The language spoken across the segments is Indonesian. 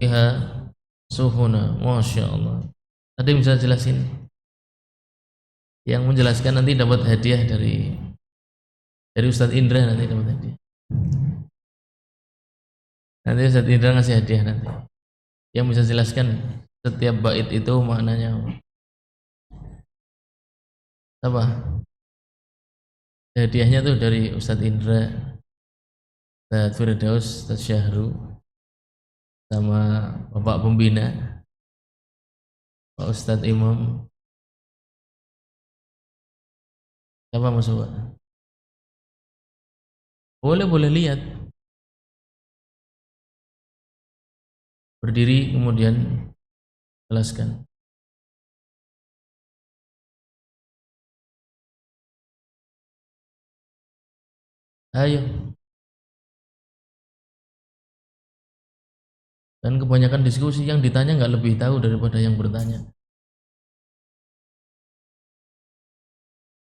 fiha sufuna. Masya Allah. Tadi bisa jelasin? Yang menjelaskan nanti dapat hadiah dari Ustadz Indra, nanti dapat hadiah. Nanti Ustadz Indra ngasih hadiah nanti. Yang bisa jelaskan setiap bait itu maknanya apa? Hadiahnya tuh dari Ustadz Indra, Ustadz Firdaus, Ustadz Syahru, sama Bapak Pembina, Pak Ustadz Imam. Siapa masuk Pak? Boleh lihat. Berdiri kemudian jelaskan. Ayo. Dan kebanyakan diskusi yang ditanya nggak lebih tahu daripada yang bertanya.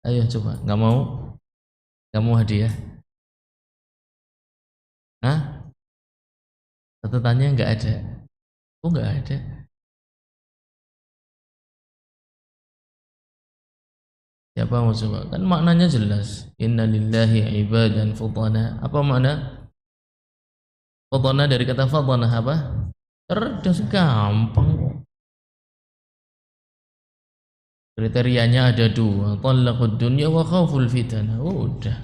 Ayo coba, nggak mau? Nggak mau hadiah? Hah? Catatannya nggak ada. Oh nggak ada. Siapa mau coba? Kan maknanya jelas. Inna lillahi ibadan futana. Apa makna? Futana dari kata fatana apa? Cerdas, gampang kok. Kriterianya ada dua. Talaqud dunya wa khawful fitnah. Udah.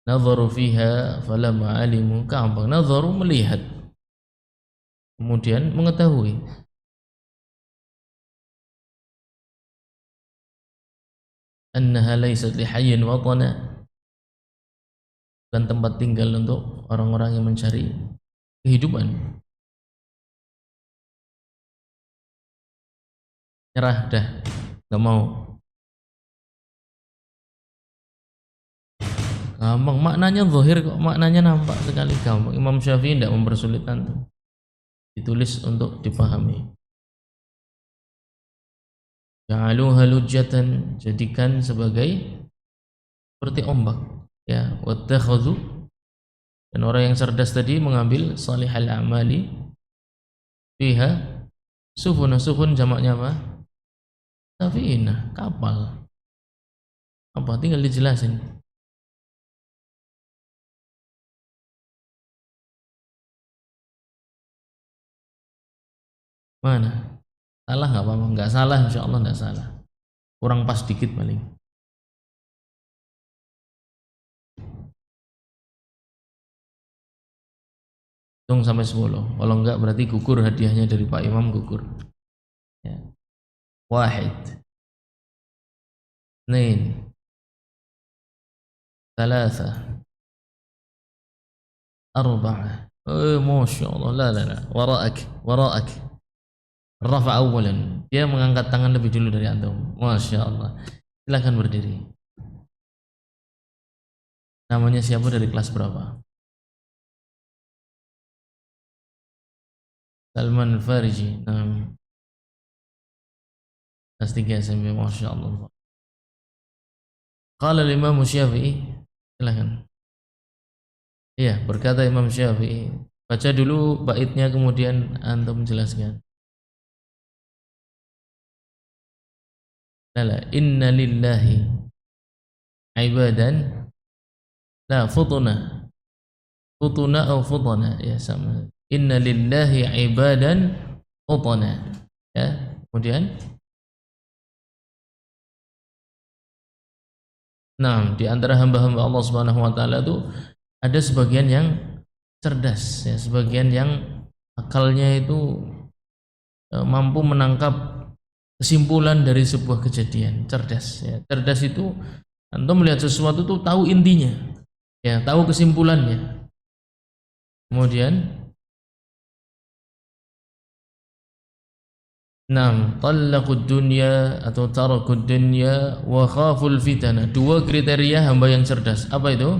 Nadharu fiha falamma alimu. Gampang. Nadharu melihat. Kemudian mengetahui. Annaha laysat lihayyin watana. Bukan tempat tinggal untuk orang-orang yang mencari kehidupan. Nyerah dah, nggak mau. Gampang, maknanya zahir kok, maknanya nampak sekali, gampang. Imam Syafi'i tidak mempersulitkan tuh. Ditulis untuk dipahami. Ja'aluha lujjatan, jadikan sebagai seperti ombak. Ya, wattakhadhu, dan orang yang cerdas tadi mengambil salihal amali fiha sufun. Sufun jamaknya apa? Safinah, kapal. Apa? Tinggal dijelasin. Mana? Salah nggak apa-apa? Nggak salah, insya Allah nggak salah. Kurang pas dikit paling. Hitung sampai 10. Kalau enggak berarti gugur hadiahnya dari Pak Imam, gugur. Ya. Wahid, اثنين, ثلاثة, أربعة. Masya Allah. La. Waraak. Rafa awalan. Dia mengangkat tangan lebih dulu dari antum. Masya Allah. Silakan berdiri. Namanya siapa, dari kelas berapa? Salman Fariji. Kelas 3 SMP. Masya Allah. Qala Imam Syafi'i. Silakan. Iya, berkata Imam Syafi'i. Baca dulu baitnya kemudian antum jelaskan. Inna lillahi ibadan. La, futuna atau futana, ya sama. Inna lillahi ibadan futana. Ya, kemudian di antara hamba-hamba Allah Subhanahu wa taala itu ada sebagian yang cerdas, ya, sebagian yang akalnya itu mampu menangkap kesimpulan dari sebuah kejadian. Cerdas, ya. Cerdas itu antum melihat sesuatu tuh tahu intinya, ya, tahu kesimpulannya. Kemudian talaqud dunya atau tarakud dunya wa khaful fitnah. Dua kriteria hamba yang cerdas. Apa itu?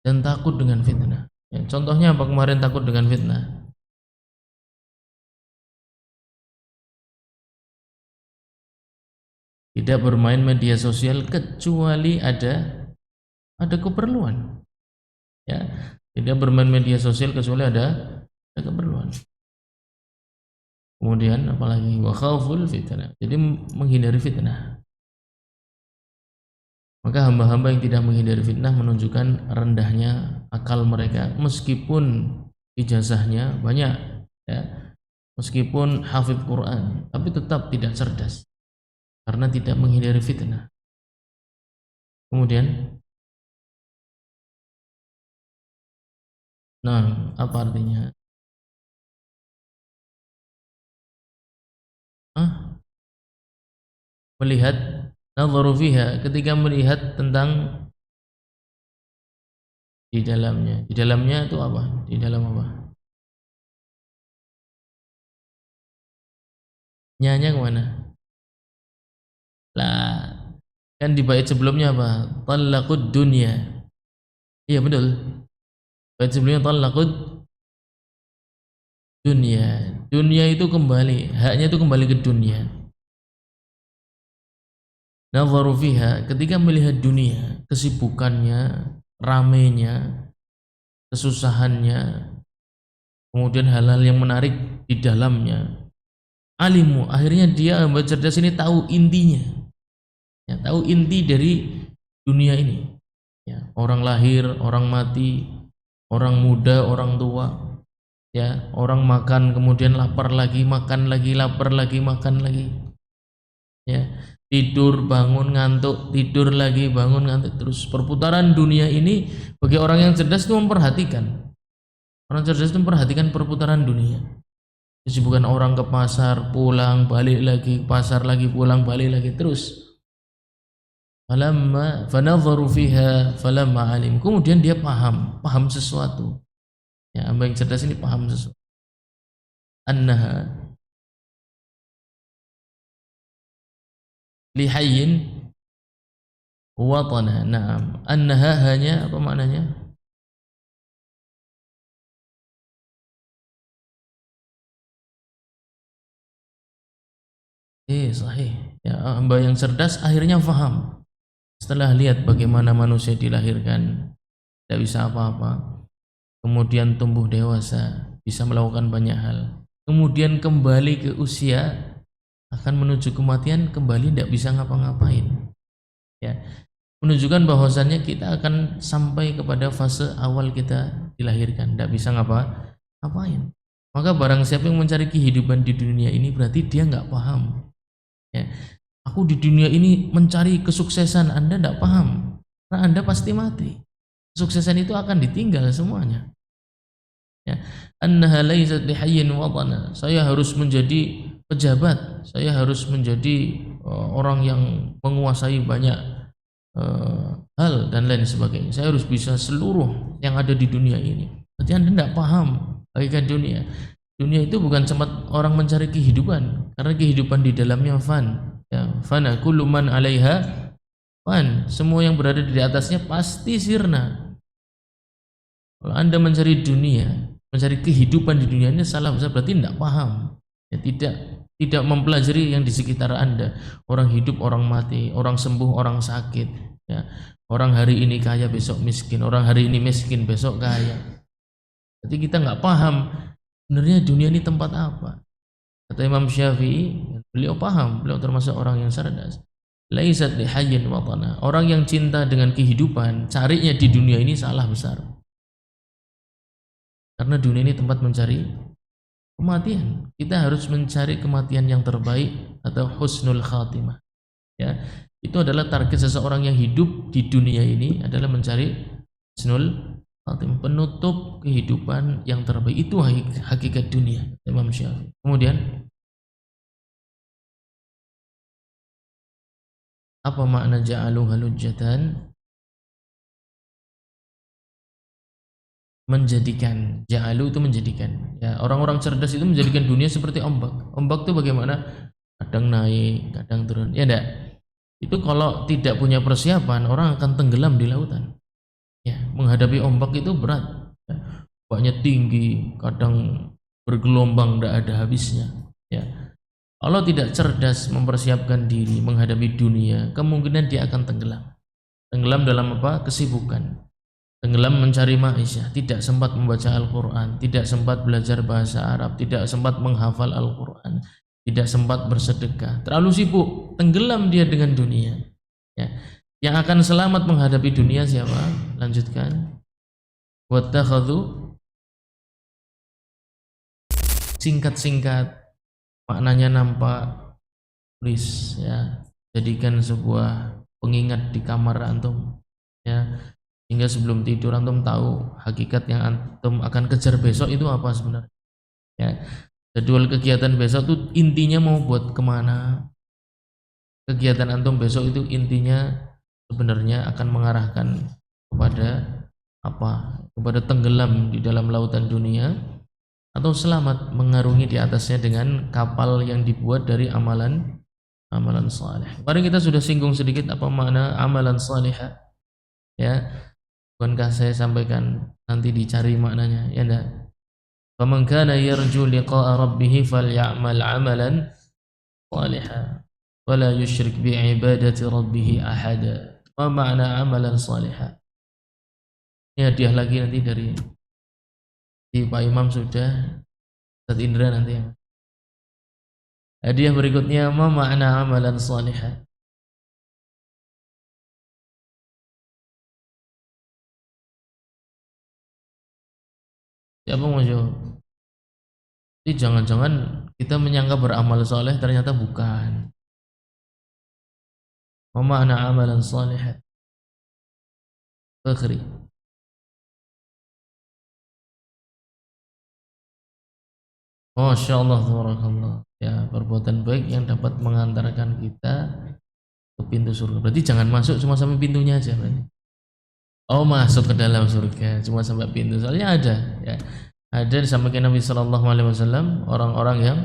Dan takut dengan fitnah. Ya, contohnya apa kemarin takut dengan fitnah? tidak bermain media sosial kecuali ada keperluan, ya, tidak bermain media sosial kecuali ada keperluan. Kemudian apalagi wa khauful fitnah, jadi menghindari fitnah. Maka hamba-hamba yang tidak menghindari fitnah menunjukkan rendahnya akal mereka, meskipun ijazahnya banyak, ya, meskipun hafidz Quran, tapi tetap tidak cerdas karena tidak menghindari fitnah. Kemudian, nah, apa artinya? Melihat, nadharu fiha, ketika melihat tentang di dalamnya. Di dalamnya itu apa? Di dalam apa? Nyanya kemana? Lah, kan di bait sebelumnya apa? Talaqud dunya. Iya betul. Bait sebelumnya talaqud dunya. Dunya itu kembali, haknya itu kembali ke dunia. Nadharu fiha, ketika melihat dunia, kesibukannya, ramenya, kesusahannya, kemudian hal-hal yang menarik di dalamnya. Alimu, akhirnya dia hamba cerdas ini tahu intinya, ya, tahu inti dari dunia ini, ya, orang lahir, orang mati, orang muda, orang tua, ya, orang makan kemudian lapar lagi, makan lagi, lapar lagi, makan lagi, ya, tidur bangun ngantuk, tidur lagi bangun ngantuk, terus perputaran dunia ini. Bagi orang yang cerdas itu memperhatikan, orang cerdas itu memperhatikan perputaran dunia. Kesibukan orang ke pasar, pulang, balik lagi, pasar lagi, pulang, balik lagi, terus. Falamma fanadharu fiha falamma alim. Kemudian dia paham sesuatu. Ya, hamba yang cerdas ini paham sesuatu. Annaha lihayyin watana. Naam. Annaha hanya apa maknanya? Sahih. Ya, hamba yang cerdas akhirnya faham. Setelah lihat bagaimana manusia dilahirkan, tidak bisa apa-apa, kemudian tumbuh dewasa, bisa melakukan banyak hal, kemudian kembali ke usia, akan menuju kematian, kembali tidak bisa ngapa-ngapain, ya, menunjukkan bahwasannya kita akan sampai kepada fase awal kita dilahirkan, tidak bisa ngapa-ngapain. Maka barang siapa yang mencari kehidupan di dunia ini, berarti dia nggak paham, ya. Aku di dunia ini mencari kesuksesan, Anda tidak paham, karena Anda pasti mati. Kesuksesan itu akan ditinggal semuanya. Ya. Annaha laysat lihayyin watana. Saya harus menjadi pejabat, saya harus menjadi orang yang menguasai banyak hal dan lain sebagainya. Saya harus bisa seluruh yang ada di dunia ini. Berarti Anda tidak paham hakikat dunia. Dunia itu bukan tempat orang mencari kehidupan, karena kehidupan di dalamnya fan. Ya, fana kullu man 'alaiha fan. Semua yang berada di atasnya pasti sirna. Kalau Anda mencari dunia, mencari kehidupan di dunia ini salah besar, berarti tidak paham. Ya, tidak mempelajari yang di sekitar Anda. Orang hidup, orang mati, orang sembuh, orang sakit, ya. Orang hari ini kaya, besok miskin. Orang hari ini miskin, besok kaya. Jadi kita nggak paham sebenarnya dunia ini tempat apa. Kata Imam Syafi'i, beliau paham, beliau termasuk orang yang cerdas. Laisat lihayyin watana. Orang yang cinta dengan kehidupan, carinya di dunia ini salah besar. Karena dunia ini tempat mencari kematian. Kita harus mencari kematian yang terbaik atau husnul khatimah. Ya, itu adalah target seseorang yang hidup di dunia ini, adalah mencari husnul khatimah, penutup kehidupan yang terbaik. Itu hakikat dunia, Imam Syafi'i. Kemudian apa makna ja'aluha lujjatan? Menjadikan, ja'alu itu menjadikan, ya, orang-orang cerdas itu menjadikan dunia seperti ombak. Ombak itu bagaimana? Kadang naik, kadang turun, ya enggak? Itu kalau tidak punya persiapan, orang akan tenggelam di lautan, ya. Menghadapi ombak itu berat, ya. Ombaknya tinggi, kadang bergelombang, tidak ada habisnya, ya. kalau tidak cerdas mempersiapkan diri menghadapi dunia, kemungkinan dia akan tenggelam. Tenggelam dalam apa? Kesibukan. Tenggelam mencari maisha, tidak sempat membaca Al-Quran, tidak sempat belajar bahasa Arab, tidak sempat menghafal Al-Quran, tidak sempat bersedekah. Terlalu sibuk, tenggelam dia dengan dunia. Ya. Yang akan selamat menghadapi dunia siapa? Lanjutkan. Wattakhadhu, singkat-singkat, maknanya nampak, tulis ya. Jadikan sebuah pengingat di kamar antum ya. Hingga sebelum tidur antum tahu hakikat yang antum akan kejar besok itu apa sebenarnya. Ya. Jadwal kegiatan besok itu intinya mau buat kemana. Kegiatan antum besok itu intinya sebenarnya akan mengarahkan kepada apa? Kepada tenggelam di dalam lautan dunia atau selamat mengarungi di atasnya dengan kapal yang dibuat dari amalan saleh. Kemarin kita sudah singgung sedikit apa makna amalan salihah. Ya. Bukankah saya sampaikan nanti dicari maknanya, ya enggak? Faman kana yarju liqa'a rabbih falyamal 'amalan shalihan wa la yusyrik bi 'ibadati rabbih ahada. Apa makna amalan shalihan? Ini hadiah lagi nanti dari Pak Imam sudah, Ustaz Indra nanti ya. Hadiah berikutnya, apa makna amalan shalihan? Siapa mau jawab? Jadi jangan-jangan kita menyangka beramal soleh ternyata bukan. Apa makna amalan soleh? Fakhri. Masya Allah, tabarakallah. Ya, perbuatan baik yang dapat mengantarkan kita ke pintu surga. Berarti jangan masuk cuma sampai pintunya aja berarti. Oh, masuk ke dalam surga cuma sampai pintu. Soalnya ada ya. Ada disampaikan Nabi Shallallahu Alaihi Wasallam orang-orang yang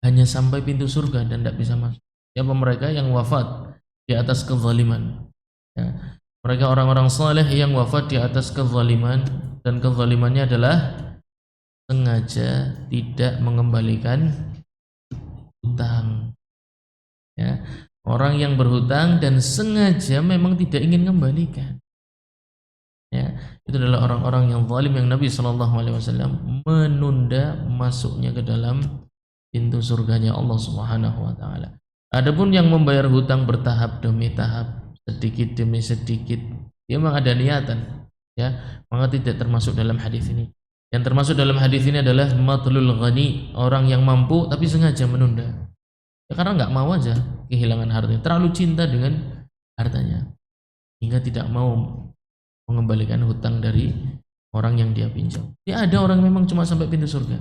hanya sampai pintu surga dan tidak bisa masuk. Siapa mereka yang wafat di atas kezaliman? Ya. Mereka orang-orang saleh yang wafat di atas kezaliman dan kezalimannya adalah sengaja tidak mengembalikan hutang. Ya. Orang yang berhutang dan sengaja memang tidak ingin mengembalikan. Ya, itu adalah orang-orang yang zalim yang Nabi Shallallahu Alaihi Wasallam menunda masuknya ke dalam pintu surganya Allah Subhanahu Wa Taala. Adapun yang membayar hutang bertahap demi tahap, sedikit demi sedikit, dia memang ada niatan, ya, maka tidak termasuk dalam hadis ini. Yang termasuk dalam hadis ini adalah matlul ghani, orang yang mampu tapi sengaja menunda, ya, karena nggak mau aja kehilangan hartanya, terlalu cinta dengan hartanya hingga tidak mau mengembalikan hutang dari orang yang dia pinjam. Ya, ada orang memang cuma sampai pintu surga.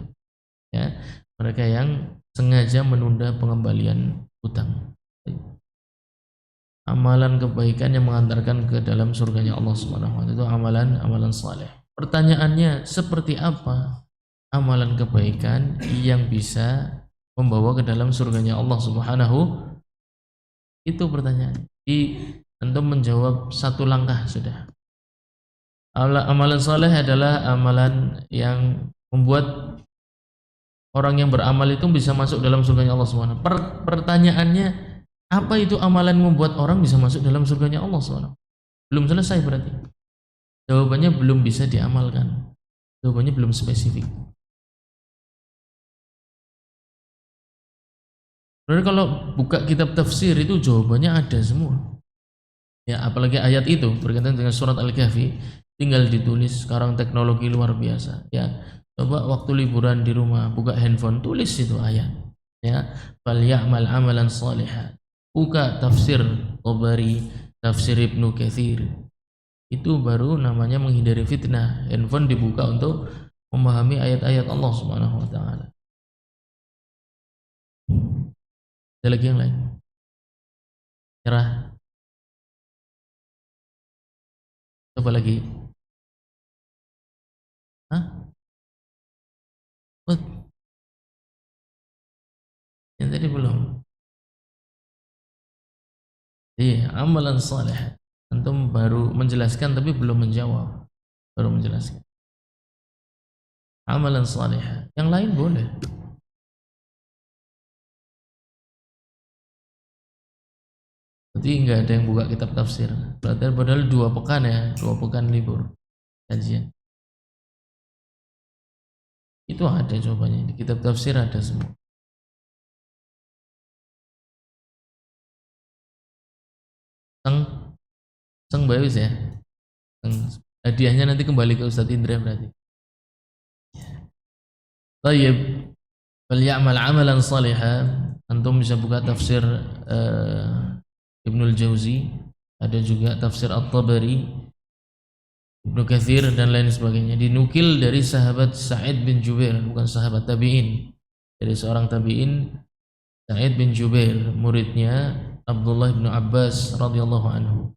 Ya, mereka yang sengaja menunda pengembalian hutang. Amalan kebaikan yang mengantarkan ke dalam surganya Allah Subhanahu wa taala itu amalan saleh. Pertanyaannya, seperti apa amalan kebaikan yang bisa membawa ke dalam surganya Allah Subhanahu? Itu pertanyaan. Antum menjawab satu langkah sudah. Amalan soleh adalah amalan yang membuat orang yang beramal itu bisa masuk dalam surganya Allah SWT. Pertanyaannya, apa itu amalan membuat orang bisa masuk dalam surganya Allah SWT? Belum selesai berarti. Jawabannya belum bisa diamalkan. Jawabannya belum spesifik. Berarti kalau buka kitab tafsir itu jawabannya ada semua. Ya, apalagi ayat itu berkaitan dengan surat Al-Kahfi, tinggal ditulis. Sekarang teknologi luar biasa. Ya, coba waktu liburan di rumah buka handphone, tulis itu ayat. Ya, fal ya'mal amalan shalihan. Buka tafsir Tabari, tafsir Ibnu Katsir. Itu baru namanya menghindari fitnah. Handphone dibuka untuk memahami ayat-ayat Allah Subhanahu wa taala. Ada lagi yang lain? Nyerah. Coba lagi. Hah? Oh, yang tadi belum. Iya, amalan saleh. Antum baru menjelaskan tapi belum menjawab. Baru menjelaskan. Amalan saleh. Yang lain boleh. Jadi nggak ada yang buka kitab tafsir. Padahal 2 pekan ya, 2 pekan libur kajian. Itu ada jawabannya di kitab tafsir, ada semua. Seng, seng bayus ya. Seng. Hadiahnya nanti kembali ke Ustadz Indra berarti. Tayyib, falyamal amalan salihah. Antum bisa buka tafsir Ibnul Jauzi, ada juga tafsir At-Tabari, Ibnu Katsir dan lain sebagainya. Dinukil dari sahabat Sa'id bin Jubair, bukan sahabat tabi'in, dari seorang tabi'in, Sa'id bin Jubair, muridnya Abdullah bin Abbas radhiyallahu anhu.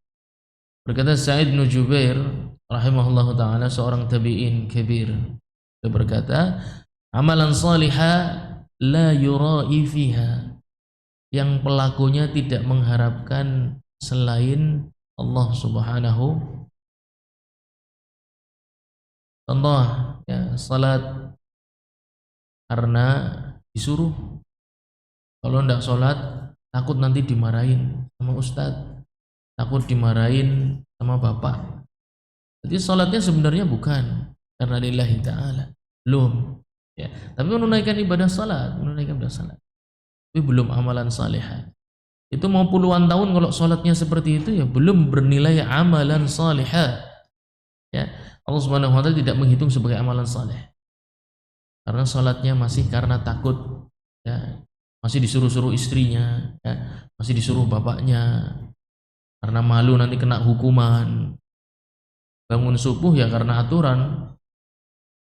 Berkata Sa'id bin Jubair rahimahullahu taala, seorang tabi'in kabir, dia berkata, amalan salihah la yura'i fiha, yang pelakunya tidak mengharapkan selain Allah Subhanahu. Contoh ya, salat karena disuruh. Kalau tidak sholat takut nanti dimarahin sama ustadz, takut dimarahin sama bapak. Jadi sholatnya sebenarnya bukan karena lillahi ta'ala, belum ya, tapi menunaikan ibadah salat, tapi belum amalan salihah. Itu mau puluhan tahun kalau sholatnya seperti itu ya belum bernilai amalan salihah ya. Allah Subhanahu wa taala tidak menghitung sebagai amalan saleh karena sholatnya masih karena takut ya, masih disuruh-suruh istrinya ya, masih disuruh bapaknya karena malu nanti kena hukuman. Bangun subuh ya karena aturan,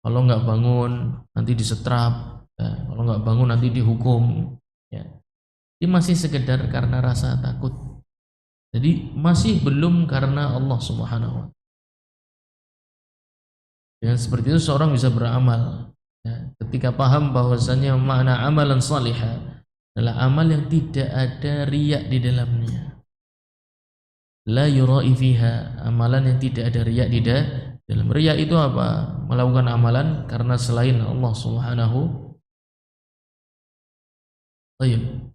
kalau nggak bangun nanti disetrap ya, kalau nggak bangun nanti dihukum ya. Ini masih sekedar karena rasa takut, jadi masih belum karena Allah Subhanahu wa taala. Dengan seperti itu seorang bisa beramal ya, ketika paham bahwasanya makna amalan salihah adalah amal yang tidak ada riya di dalamnya. La yura'i fiha, amalan yang tidak ada riya di dalam. Riya itu apa? Melakukan amalan karena selain Allah Subhanahu. Baik.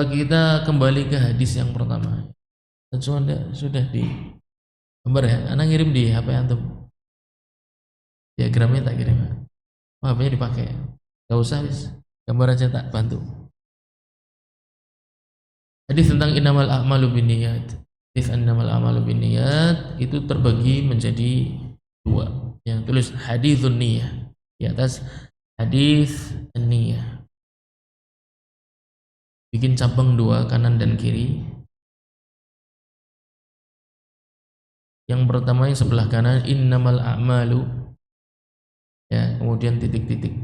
Kita kembali ke hadis yang pertama. Sudah di gambar ya, anak ngirim di HP antum. Diagramnya tak kirim. Oh, HP-nya dipakai. Gak usah wis, gambar aja tak bantu. Hadis tentang innamal a'malu binniyat. Hadis innamal a'malu binniyat itu terbagi menjadi 2. Yang tulis haditsun niyah di atas hadis niyah. Bikin cabang 2 kanan dan kiri. Yang pertama yang sebelah kanan innamal a'malu ya, kemudian titik-titik.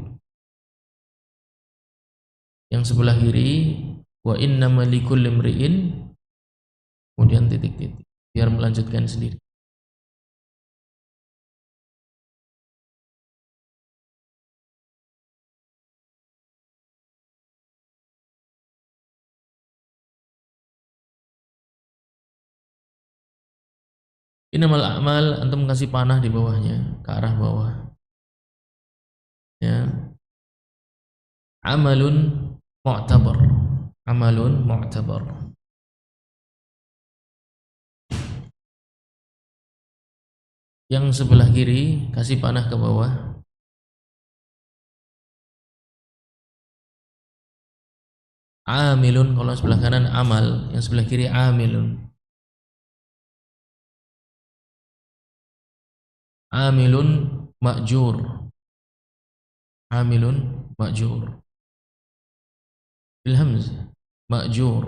Yang sebelah kiri wa innamal likulli imri'in, kemudian titik-titik, biar melanjutkan sendiri. Innamal a'mal, antum kasih panah di bawahnya ke arah bawah ya. Amalun mu'tabar, amalun mu'tabar. Yang sebelah kiri kasih panah ke bawah. Amilun, kalau sebelah kanan amal, yang sebelah kiri amilun. Amilun ma'jur, amilun ma'jur bil hamzah, ma'jur,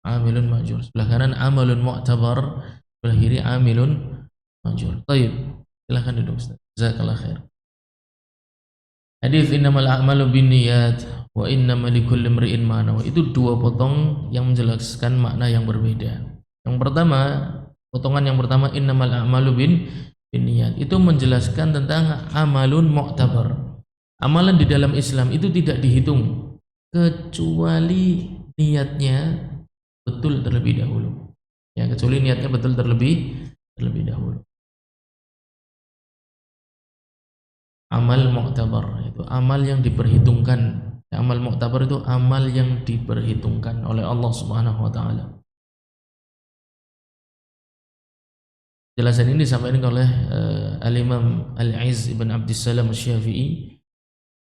amilun ma'jur. Sebelah kanan amalun mu'tabar, sebelah kiri amilun ma'jur. Baik, silakan duduk Ustaz. Jazakallahu khair. Hadis innamal a'malu binniyat wa innamal likulli imri'in ma nawa, itu 2 potong yang menjelaskan makna yang berbeda. Yang pertama, potongan yang pertama innamal a'malu binniyat itu menjelaskan tentang amalun mu'tabar. Amalan di dalam Islam itu tidak dihitung kecuali niatnya betul terlebih dahulu. Ya, kecuali niatnya betul terlebih dahulu. amal mu'tabar, itu amal yang diperhitungkan. Amal mu'tabar itu amal yang diperhitungkan oleh Allah Subhanahu wa taala. Jelasan ini disampaikan oleh Al-Imam Al-Izz ibn Abdissalam Asy-Syafi'i.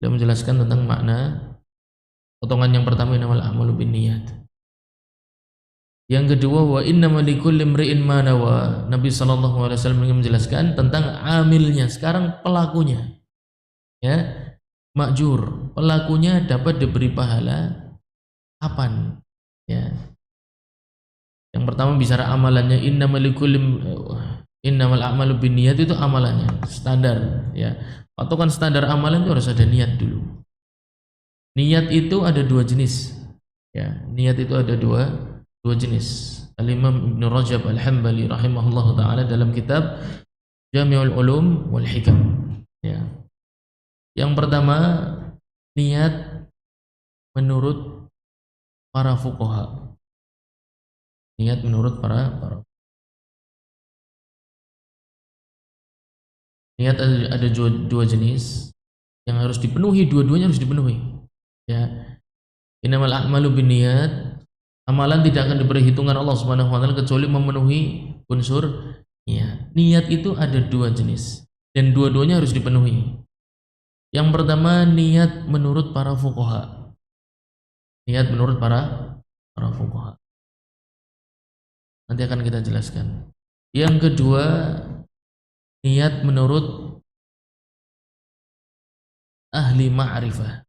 Dia menjelaskan tentang makna potongan yang pertama, innamal a'malu binniyat. Yang kedua, wa innamal likulli imri'in ma nawa. Nabi sallallahu alaihi wasallam menjelaskan tentang amilnya, sekarang pelakunya. Ya, makjur, pelakunya dapat diberi pahala kapan? Ya. Yang pertama bicara amalannya, innamal a'malu binniyat, itu amalannya standar, ya. Patokan standar amalan itu harus ada niat dulu. Niat itu ada dua jenis. Ya, niat itu ada dua jenis. Al-Imam Ibn Rajab Al-Hambali rahimahullah ta'ala dalam kitab Jami'ul Ulum wal Hikam. Ya. Yang pertama, niat menurut para fuqaha. Niat menurut para niat ada dua jenis yang harus dipenuhi, dua-duanya harus dipenuhi. Ya. Innamal a'malu binniyat. Amalan tidak akan diberi hitungan Allah Subhanahu wa taala kecuali memenuhi unsur niat. Niat itu ada dua jenis dan dua-duanya harus dipenuhi. Yang pertama, niat menurut para fuqaha. Niat menurut para fuqaha. Nanti akan kita jelaskan. Yang kedua, niat menurut ahli ma'rifah.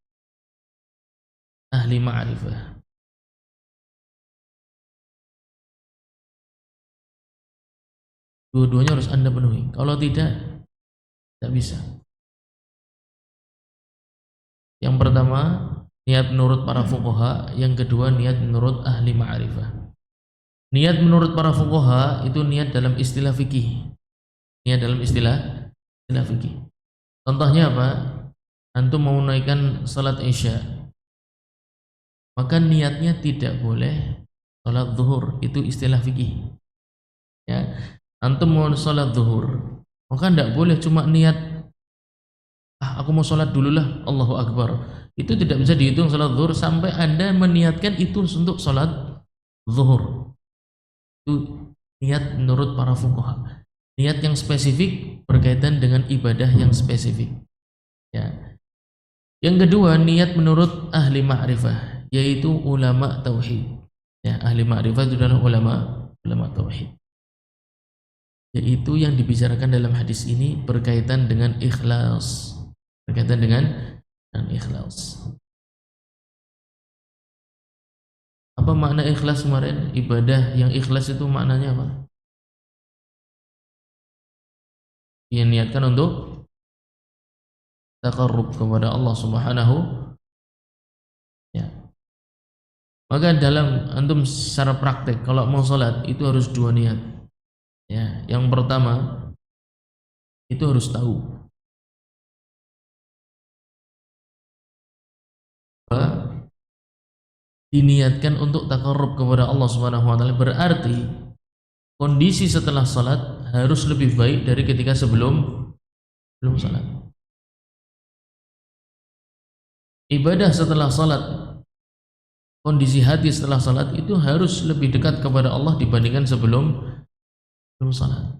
Ahli ma'rifah. Dua-duanya harus Anda penuhi. Kalau tidak bisa. Yang pertama, niat menurut para fuqaha. Yang kedua, niat menurut ahli ma'rifah. Niat menurut para fuqaha itu niat dalam istilah fikih. Niat dalam istilah fikih. Contohnya apa? Antum mau menaikkan salat Isya, maka niatnya tidak boleh salat zuhur, itu istilah fikih. Ya. Antum mau salat zuhur, maka tidak boleh cuma niat, aku mau salat dululah, Allahu Akbar. Itu tidak bisa dihitung salat zuhur sampai Anda meniatkan itu untuk salat zuhur. Itu niat menurut para fuqaha. Niat yang spesifik berkaitan dengan ibadah yang spesifik. Ya. Yang kedua, niat menurut ahli ma'rifah, yaitu ulama tauhid. Ya, ahli ma'rifah itu adalah ulama tauhid. Yaitu yang dibicarakan dalam hadis ini berkaitan dengan ikhlas. Berkaitan dengan ikhlas. Apa makna ikhlas kemarin? Ibadah yang ikhlas itu maknanya apa? Yang niatkan untuk taqarrub kepada Allah Subhanahu, ya. Maka dalam antum secara praktek kalau mau salat itu harus dua niat. Ya, yang pertama itu harus tahu bahwa diniatkan untuk taqarrub kepada Allah Subhanahu wa taala, berarti kondisi setelah salat harus lebih baik dari ketika sebelum salat. Ibadah setelah salat, kondisi hati setelah salat itu harus lebih dekat kepada Allah dibandingkan sebelum salat.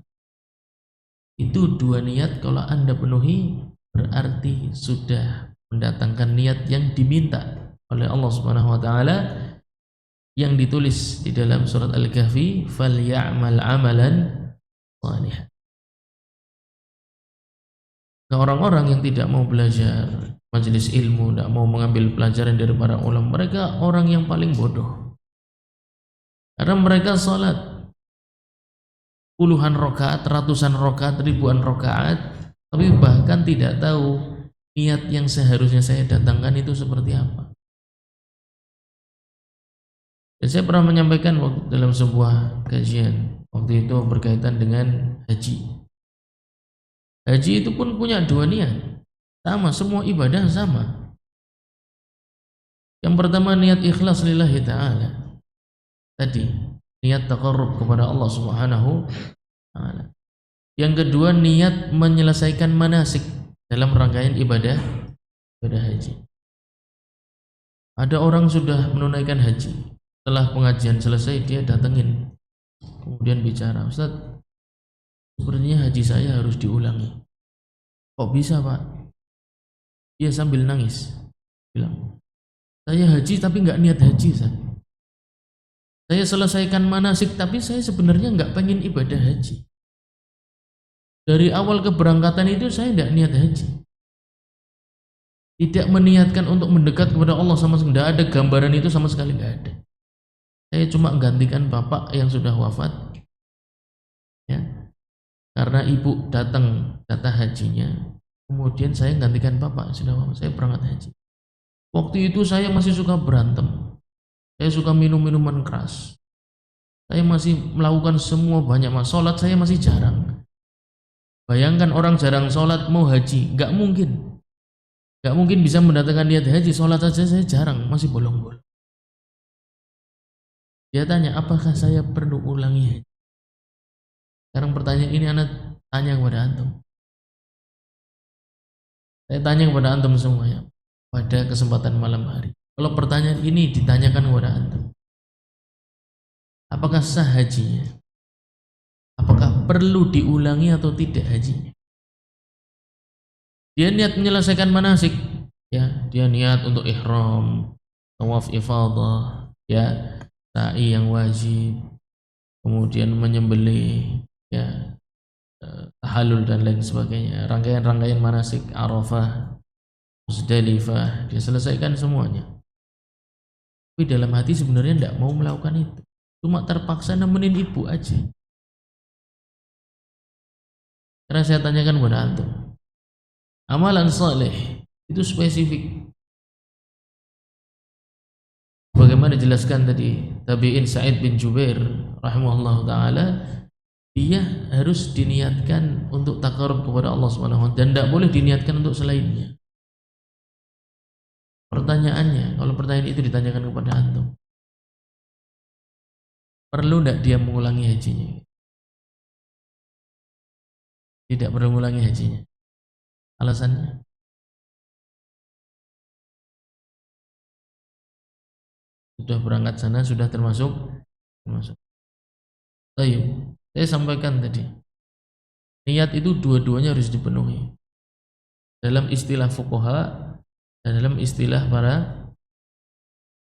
Itu dua niat kalau Anda penuhi berarti sudah mendatangkan niat yang diminta oleh Allah Subhanahu wa taala yang ditulis di dalam surat Al-Kahfi, "Falyamal 'amalan shalihan." Orang-orang yang tidak mau belajar majelis ilmu, tidak mau mengambil pelajaran dari para ulama, mereka orang yang paling bodoh. Karena mereka salat puluhan rakaat, ratusan rakaat, ribuan rakaat, tapi bahkan tidak tahu niat yang seharusnya saya datangkan itu seperti apa. Dan saya pernah menyampaikan waktu dalam sebuah kajian, waktu itu berkaitan dengan haji. Haji itu pun punya dua niat, sama, semua ibadah sama. Yang pertama niat ikhlas lillahi ta'ala, tadi niat taqarrub kepada Allah Subhanahu wa taala. Yang kedua niat menyelesaikan manasik, dalam rangkaian ibadah haji. Ada orang sudah menunaikan haji, setelah pengajian selesai dia datengin, kemudian bicara, Ustaz, sepertinya haji saya harus diulangi. Kok bisa Pak? Dia sambil nangis bilang, saya haji tapi nggak niat haji Ustaz. Saya selesaikan manasik tapi saya sebenarnya nggak pengen ibadah haji. Dari awal keberangkatan itu saya tidak niat haji, tidak meniatkan untuk mendekat kepada Allah sama sekali. Tidak ada gambaran itu sama sekali, nggak ada. Saya cuma gantikan bapak yang sudah wafat, ya, karena ibu datang data hajinya, kemudian saya gantikan bapak yang sudah wafat. Saya berangkat haji. Waktu itu saya masih suka berantem, saya suka minum minuman keras, saya masih melakukan semua banyak sholat saya masih jarang. Bayangkan orang jarang sholat mau haji, nggak mungkin. Gak mungkin bisa mendatangkan niat haji, sholat saja saya jarang, masih bolong-bolong. Dia tanya, apakah saya perlu ulangi haji? Sekarang pertanyaan ini anak tanya kepada antum. Saya tanya kepada antum semuanya pada kesempatan malam hari. Kalau pertanyaan ini ditanyakan kepada antum, apakah sah hajinya? Apakah perlu diulangi atau tidak hajinya? Dia niat menyelesaikan manasik, ya, dia niat untuk ihram, tawaf ifadah, ya, sa'i yang wajib, kemudian menyembelih, ya, tahallul dan lain sebagainya, rangkaian-rangkaian manasik Arafah, Musdalifah, dia selesaikan semuanya. Tapi dalam hati sebenarnya tidak mau melakukan itu, cuma terpaksa nemenin ibu aja. Karena saya tanyakan kepada antum, amalan saleh itu spesifik. Bagaimana dijelaskan tadi tabi'in Sa'id bin Jubair rahimahullah ta'ala, dia harus diniatkan untuk taqarrub kepada Allah Subhanahu wa ta'ala dan tidak boleh diniatkan untuk selainnya. Pertanyaannya, kalau pertanyaan itu ditanyakan kepada antum, perlu tidak dia mengulangi hajinya? Tidak perlu mengulangi hajinya. Alasannya, sudah berangkat sana, sudah termasuk. Ayo, saya sampaikan tadi, niat itu dua-duanya harus dipenuhi. Dalam istilah fuqaha dan dalam istilah para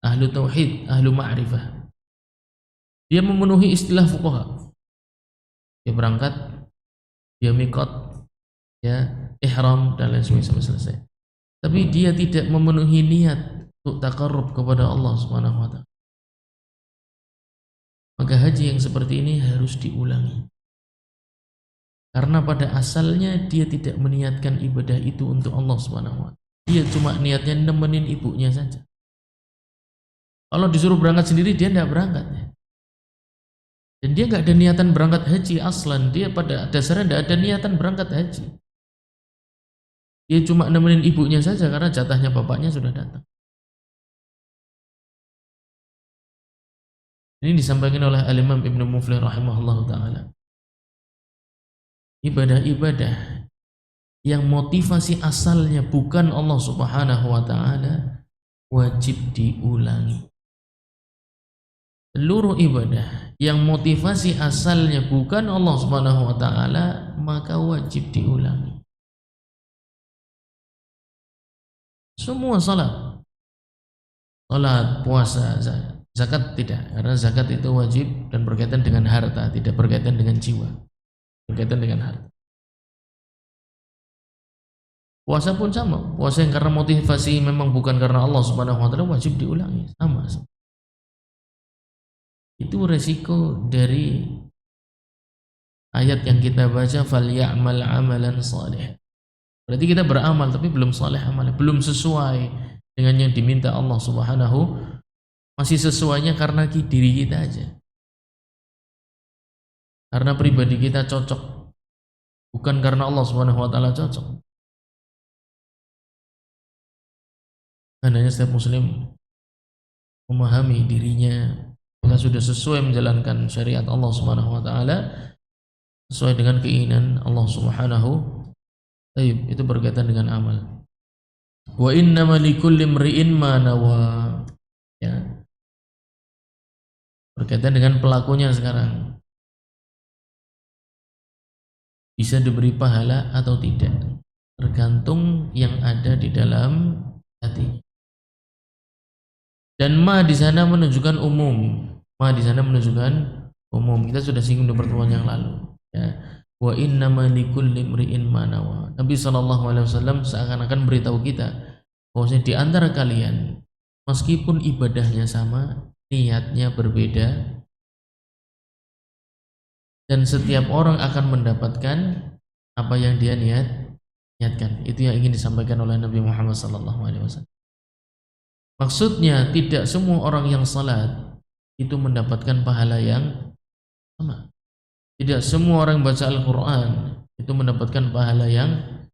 ahlu tauhid, ahlu ma'rifah, dia memenuhi istilah fuqaha. Dia berangkat, dia miqat, ya, ihram dan lain sebagainya sampai selesai. Tapi dia tidak memenuhi niat untuk taqarrub kepada Allah Subhanahu wa ta'ala. Maka haji yang seperti ini harus diulangi. Karena pada asalnya dia tidak meniatkan ibadah itu untuk Allah Subhanahu wa ta'ala. Dia cuma niatnya nemenin ibunya saja. Kalau disuruh berangkat sendiri dia tidak berangkat, ya. Dan dia nggak ada niatan berangkat haji aslan. Dia pada dasarnya tidak ada niatan berangkat haji. Dia cuma nemenin ibunya saja karena jatahnya bapaknya sudah datang. Ini disampaikan oleh Al-Imam Ibnu Muflih rahimahullah ta'ala. Ibadah-ibadah yang motivasi asalnya bukan Allah Subhanahu wa ta'ala wajib diulangi. Seluruh ibadah yang motivasi asalnya bukan Allah Subhanahu wa ta'ala maka wajib diulangi. Semua salat, puasa, zakat tidak, karena zakat itu wajib dan berkaitan dengan harta, tidak berkaitan dengan jiwa, berkaitan dengan harta. Puasa pun sama, puasa yang karena motivasi memang bukan karena Allah Subhanahu wa ta'ala wajib diulangi, sama. Itu resiko dari ayat yang kita baca, falyamal amalan salih. Berarti kita beramal tapi belum saleh amalnya, belum sesuai dengan yang diminta Allah Subhanahu, masih sesuainya karena diri kita aja, karena pribadi kita cocok, bukan karena Allah Subhanahu wa ta'ala cocok. Hendaknya setiap muslim memahami dirinya maka sudah sesuai menjalankan syariat Allah Subhanahu wa ta'ala, sesuai dengan keinginan Allah Subhanahu Baik, itu berkaitan dengan amal. Wa innama likulli imri'in ma nawa. Ya, berkaitan dengan pelakunya sekarang. Bisa diberi pahala atau tidak, tergantung yang ada di dalam hati. Dan ma di sana menunjukkan umum. Ma di sana menunjukkan umum. Kita sudah singgung di pertemuan yang lalu. Ya. Wa innama likulli imri'in ma nawa. Nabi SAW seakan-akan beritahu kita bahwasanya di antara kalian, meskipun ibadahnya sama, niatnya berbeda, dan setiap orang akan mendapatkan apa yang dia niatkan. Itu yang ingin disampaikan oleh Nabi Muhammad SAW. Maksudnya tidak semua orang yang salat itu mendapatkan pahala yang sama. Tidak semua orang baca Al-Quran itu mendapatkan pahala yang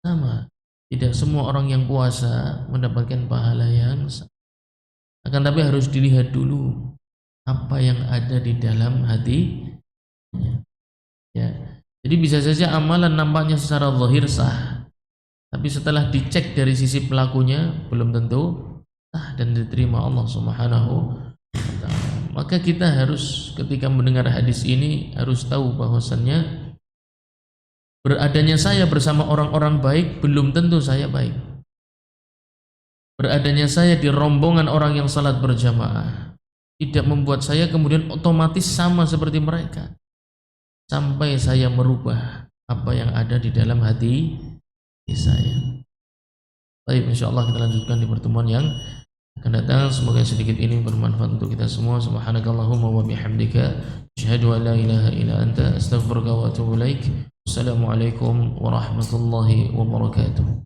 sama. Tidak semua orang yang puasa mendapatkan pahala yang sama. Akan tapi harus dilihat dulu apa yang ada di dalam hati. Ya. Jadi bisa saja amalan nampaknya secara zahir sah, tapi setelah dicek dari sisi pelakunya belum tentu sah dan diterima Allah Subhanahu wa taala. Maka kita harus ketika mendengar hadis ini harus tahu bahwasannya beradanya saya bersama orang-orang baik belum tentu saya baik. Beradanya saya di rombongan orang yang salat berjamaah tidak membuat saya kemudian otomatis sama seperti mereka. Sampai saya merubah apa yang ada di dalam hati saya. Baik, insyaallah kita lanjutkan di pertemuan yang akan datang. Semoga sedikit ini bermanfaat untuk kita semua. Subhanakallahumma wa bihamdika asyhadu an la ilaha illa anta astaghfiruka wa atubu ilaik. Assalamualaikum warahmatullahi wabarakatuh.